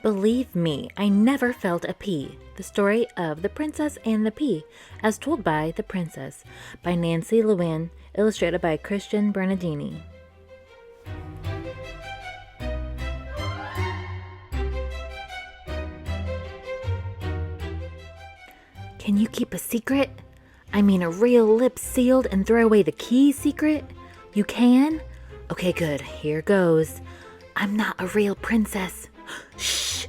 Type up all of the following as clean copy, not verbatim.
Believe me, I never felt a pea. The Story of the Princess and the Pea, as told by The Princess, by Nancy Loewen, illustrated by Cristian Bernardini. Can you keep a secret? I mean a real lips sealed and throw away the key secret? You can? Okay, good. Here goes. I'm not a real princess. Shh!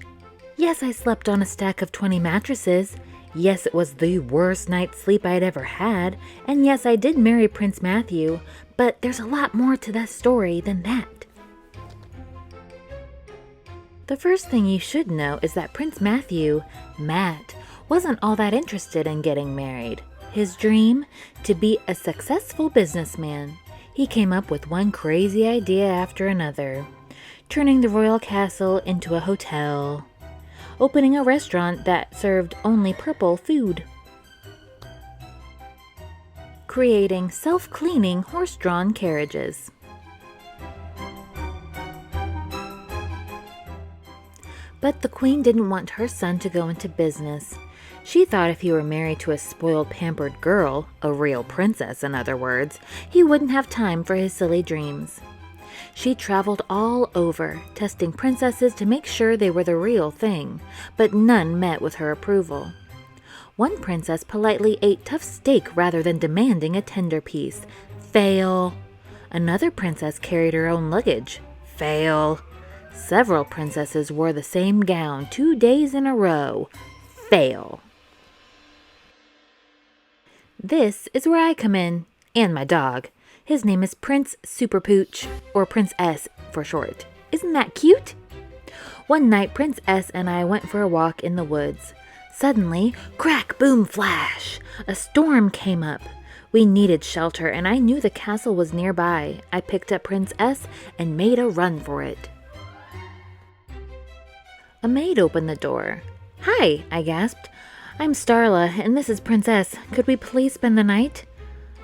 Yes, I slept on a stack of 20 mattresses. Yes, it was the worst night's sleep I'd ever had. And yes, I did marry Prince Matthew. But there's a lot more to that story than that. The first thing you should know is that Prince Matthew, Matt, wasn't all that interested in getting married. His dream? To be a successful businessman. He came up with one crazy idea after another. Turning the royal castle into a hotel. Opening a restaurant that served only purple food. Creating self-cleaning horse-drawn carriages. But the queen didn't want her son to go into business. She thought if he were married to a spoiled, pampered girl, a real princess in other words, he wouldn't have time for his silly dreams. She traveled all over, testing princesses to make sure they were the real thing, but none met with her approval. One princess politely ate tough steak rather than demanding a tender piece. Fail. Another princess carried her own luggage. Fail. Several princesses wore the same gown 2 days in a row. Fail. This is where I come in, and my dog. His name is Prince Superpooch, or Prince S for short. Isn't that cute? One night, Prince S and I went for a walk in the woods. Suddenly, crack, boom, flash! A storm came up. We needed shelter, and I knew the castle was nearby. I picked up Prince S and made a run for it. A maid opened the door. "Hi," I gasped. "I'm Starla, and this is Princess. Could we please spend the night?"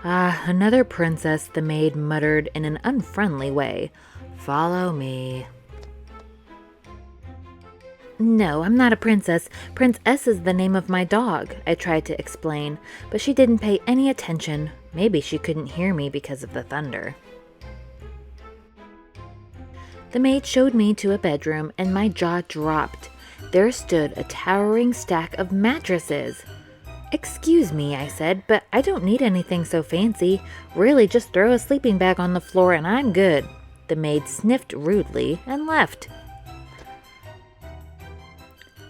"Ah, another princess," the maid muttered in an unfriendly way. "Follow me." "No, I'm not a princess. Prince S is the name of my dog," I tried to explain, but she didn't pay any attention. Maybe she couldn't hear me because of the thunder. The maid showed me to a bedroom, and my jaw dropped. There stood a towering stack of mattresses. "Excuse me," I said, "but I don't need anything so fancy. Really, just throw a sleeping bag on the floor and I'm good." The maid sniffed rudely and left.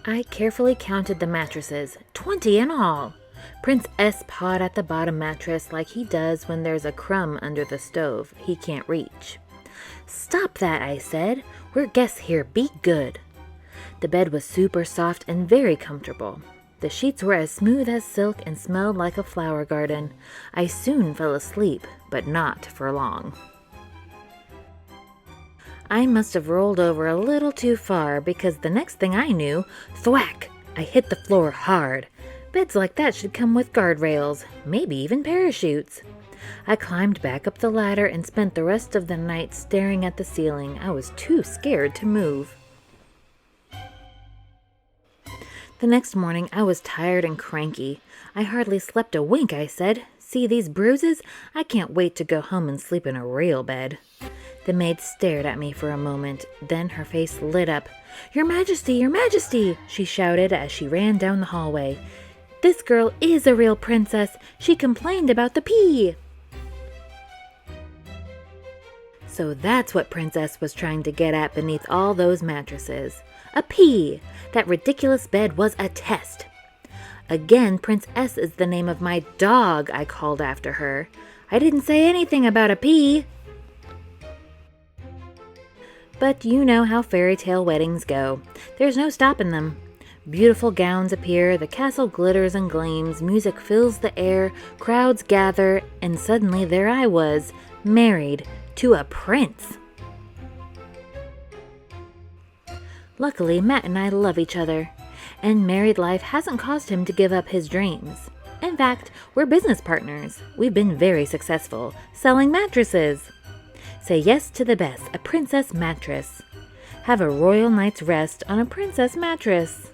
I carefully counted the mattresses, 20 in all. Prince S pawed at the bottom mattress like he does when there's a crumb under the stove he can't reach. "Stop that," I said. "We're guests here. Be good." The bed was super soft and very comfortable. The sheets were as smooth as silk and smelled like a flower garden. I soon fell asleep, but not for long. I must have rolled over a little too far because the next thing I knew, thwack! I hit the floor hard. Beds like that should come with guardrails, maybe even parachutes. I climbed back up the ladder and spent the rest of the night staring at the ceiling. I was too scared to move. The next morning, I was tired and cranky. I hardly slept a wink, I said. "See these bruises? I can't wait to go home and sleep in a real bed." The maid stared at me for a moment. Then her face lit up. "Your Majesty, Your Majesty!" she shouted as she ran down the hallway. "This girl is a real princess. She complained about the pea." So that's what Princess was trying to get at beneath all those mattresses. A pea! That ridiculous bed was a test. Again, Prince S is the name of my dog, I called after her. I didn't say anything about a pea. But you know how fairy tale weddings go. There's no stopping them. Beautiful gowns appear, the castle glitters and gleams, music fills the air, crowds gather, and suddenly there I was, married to a prince. Luckily, Matt and I love each other, and married life hasn't caused him to give up his dreams. In fact, we're business partners. We've been very successful, selling mattresses. Say yes to the best, a princess mattress. Have a royal night's rest on a princess mattress.